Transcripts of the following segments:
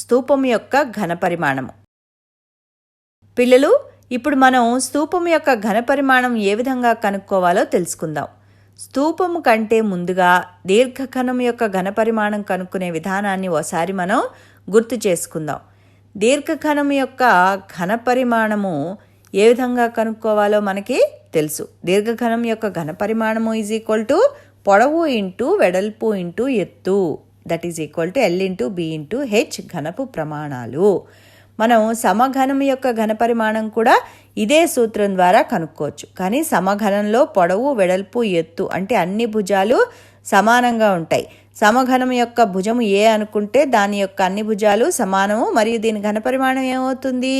స్తూపం యొక్క ఘనపరిమాణము. పిల్లలు, ఇప్పుడు మనం స్తూపం యొక్క ఘనపరిమాణం ఏ విధంగా కనుక్కోవాలో తెలుసుకుందాం. స్తూపము కంటే ముందుగా దీర్ఘకణం యొక్క ఘనపరిమాణం కనుక్కునే విధానాన్ని ఓసారి మనం గుర్తు చేసుకుందాం. దీర్ఘకణం యొక్క ఘనపరిమాణము ఏ విధంగా కనుక్కోవాలో మనకి తెలుసు. దీర్ఘకణం యొక్క ఘనపరిమాణము ఈజ్ ఈక్వల్ టు పొడవు ఇంటూ వెడల్పు ఇంటూ ఎత్తు, that is equal to L into B into H ఘనపు ప్రమాణాలు. మనం సమఘనం యొక్క ఘనపరిమాణం కూడా ఇదే సూత్రం ద్వారా కనుక్కోవచ్చు. కానీ సమఘనంలో పొడవు వెడల్పు ఎత్తు అంటే అన్ని భుజాలు సమానంగా ఉంటాయి. సమఘనం యొక్క భుజము ఏ అనుకుంటే దాని యొక్క అన్ని భుజాలు సమానము, మరియు దీని ఘనపరిమాణం ఏమవుతుంది?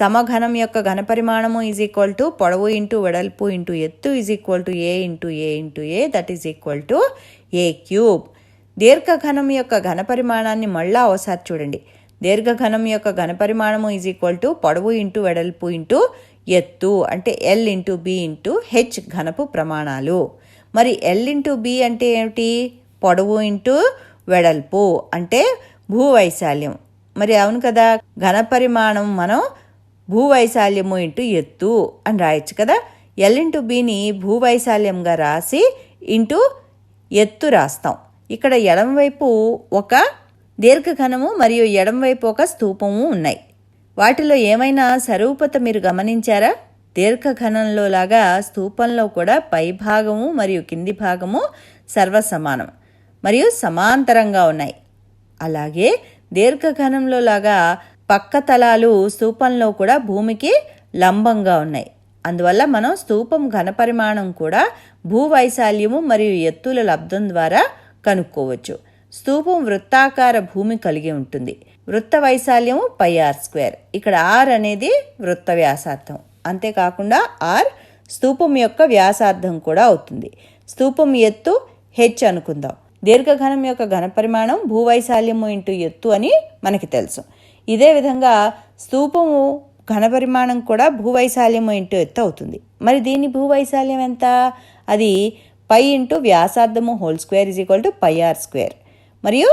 సమఘనం యొక్క ఘనపరిమాణము ఈజ్ ఈక్వల్ టు పొడవు ఇంటూ వెడల్పు ఇంటూ ఎత్తు is equal to A into A into A, that is equal to A³. దీర్ఘఘనం యొక్క ఘనపరిమాణాన్ని మళ్ళా ఒకసారి చూడండి. దీర్ఘఘనం యొక్క ఘనపరిమాణము ఈజ్ ఈక్వల్ టు పొడవు ఇంటూ వెడల్పు ఇంటూ ఎత్తు అంటే L into B into H ఘనపు ప్రమాణాలు. మరి L ఇంటూ B అంటే ఏమిటి? పొడవు ఇంటూ వెడల్పు అంటే భూవైశాల్యం. మరి అవును కదా, ఘనపరిమాణం మనం భూవైశాల్యము ఇంటూ ఎత్తు అని రాయొచ్చు కదా. L ఇంటూ Bని భూవైశాల్యంగా రాసి ఇంటూ ఎత్తు రాస్తాం. ఇక్కడ ఎడమవైపు ఒక దీర్ఘఘనము మరియు ఎడమవైపు ఒక స్తూపము ఉన్నాయి. వాటిలో ఏమైనా సరూపత మీరు గమనించారా? దీర్ఘఘనంలో లాగా స్తూపంలో కూడా పై భాగము మరియు కింది భాగము సర్వసమానం మరియు సమాంతరంగా ఉన్నాయి. అలాగే దీర్ఘఘనంలో లాగా పక్క తలాలు స్తూపంలో కూడా భూమికి లంబంగా ఉన్నాయి. అందువల్ల మనం స్తూపం ఘనపరిమాణం కూడా భూవైశాల్యము మరియు ఎత్తుల లబ్ధం ద్వారా కనుక్కోవచ్చు. స్తూపం వృత్తాకార భూమి కలిగి ఉంటుంది. వృత్త వైశాల్యము πr². ఇక్కడ r అనేది వృత్త వ్యాసార్థం. అంతేకాకుండా r స్తూపం యొక్క వ్యాసార్థం కూడా అవుతుంది. స్తూపం ఎత్తు h అనుకుందాం. దీర్ఘఘనం యొక్క ఘనపరిమాణం భూవైశాల్యము ఇంటూ ఎత్తు అని మనకి తెలుసు. ఇదే విధంగా స్తూపము ఘనపరిమాణం కూడా భూవైశాల్యము ఇంటూ ఎత్తు అవుతుంది. మరి దీని భూవైశాల్యం ఎంత? అది π ఇంటూ వ్యాసార్థము హోల్² ఈజ్ ఈక్వల్ టు πr². మరియు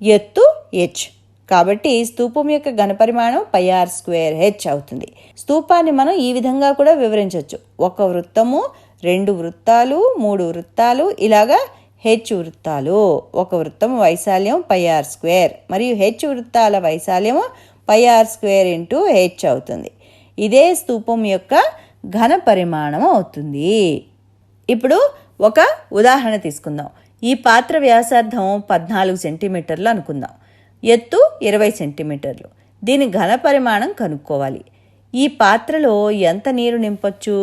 ఎత్తు h. కాబట్టి స్తూపం యొక్క ఘనపరిమాణం πr²h అవుతుంది. స్తూపాన్ని మనం ఈ విధంగా కూడా వివరించవచ్చు. ఒక వృత్తము, 2 వృత్తాలు, 3 వృత్తాలు, ఇలాగా h వృత్తాలు. ఒక వృత్తము వైశాల్యం πr² మరియు h వృత్తాల వైశాల్యము πr² ఇంటూ h అవుతుంది. ఇదే స్తూపం యొక్క ఘనపరిమాణం అవుతుంది. ఇప్పుడు ఒక ఉదాహరణ తీసుకుందాం. ఈ పాత్ర వ్యాసార్థం 14 సెంటీమీటర్లు అనుకుందాం. ఎత్తు 20 సెంటీమీటర్లు. దీని ఘనపరిమాణం కనుక్కోవాలి. ఈ పాత్రలో ఎంత నీరు నింపొచ్చు?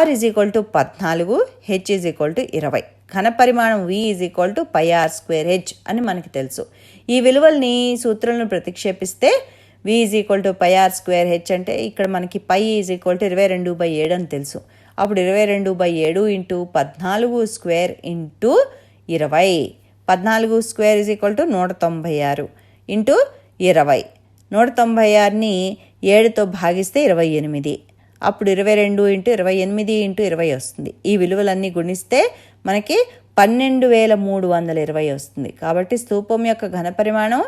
r is equal to 14, h is equal to 20. ఘనపరిమాణం v is equal to πr²h అని మనకి తెలుసు. ఈ విలువల్ని సూత్రాలను ప్రతిక్షేపిస్తే v is equal to πr²h అంటే ఇక్కడ మనకి π ఈజ్ ఈక్వల్ టు 22/7 అని తెలుసు. అప్పుడు 22/7 into 14² into 20. 14² is equal to 196 into 20. 196ని 7తో భాగిస్తే 28. అప్పుడు 22 ఇంటూ 28 ఇంటూ 20 వస్తుంది. ఈ విలువలన్నీ గుణిస్తే మనకి 12,320 వస్తుంది. కాబట్టి స్తూపం యొక్క ఘనపరిమాణం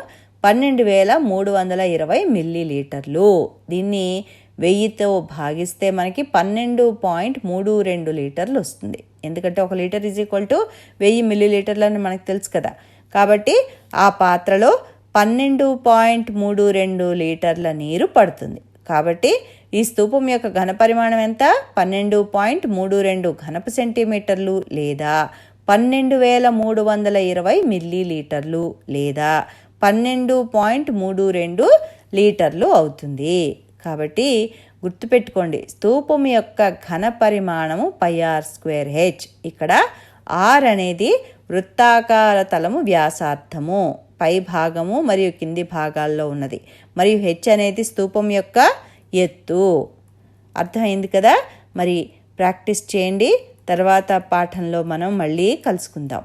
12,320 మిల్లీలీటర్లు. దీన్ని 1000తో భాగిస్తే మనకి 12.32 లీటర్లు వస్తుంది. ఎందుకంటే 1 లీటర్ ఈజ్ ఈక్వల్ టు 1000 మిల్లీలీటర్లు అని మనకు తెలుసు కదా. కాబట్టి ఆ పాత్రలో 12.32 లీటర్ల నీరు పడుతుంది. కాబట్టి ఈ స్తూపం యొక్క ఘనపరిమాణం ఎంత? 12.32 ఘనపు సెంటీమీటర్లు లేదా 12,320 మిల్లీలీటర్లు లేదా 12.32 లీటర్లు అవుతుంది. కాబట్టి గుర్తుపెట్టుకోండి, స్తూపం యొక్క ఘనపరిమాణము πr²h. ఇక్కడ r అనేది వృత్తాకార తలము వ్యాసార్థము పై భాగము మరియు కింది భాగాల్లో ఉన్నది, మరియు h అనేది స్తూపం యొక్క ఎత్తు. అర్థమైంది కదా? మరి ప్రాక్టీస్ చేయండి. తర్వాత పాఠంలో మనం మళ్ళీ కలుసుకుందాం.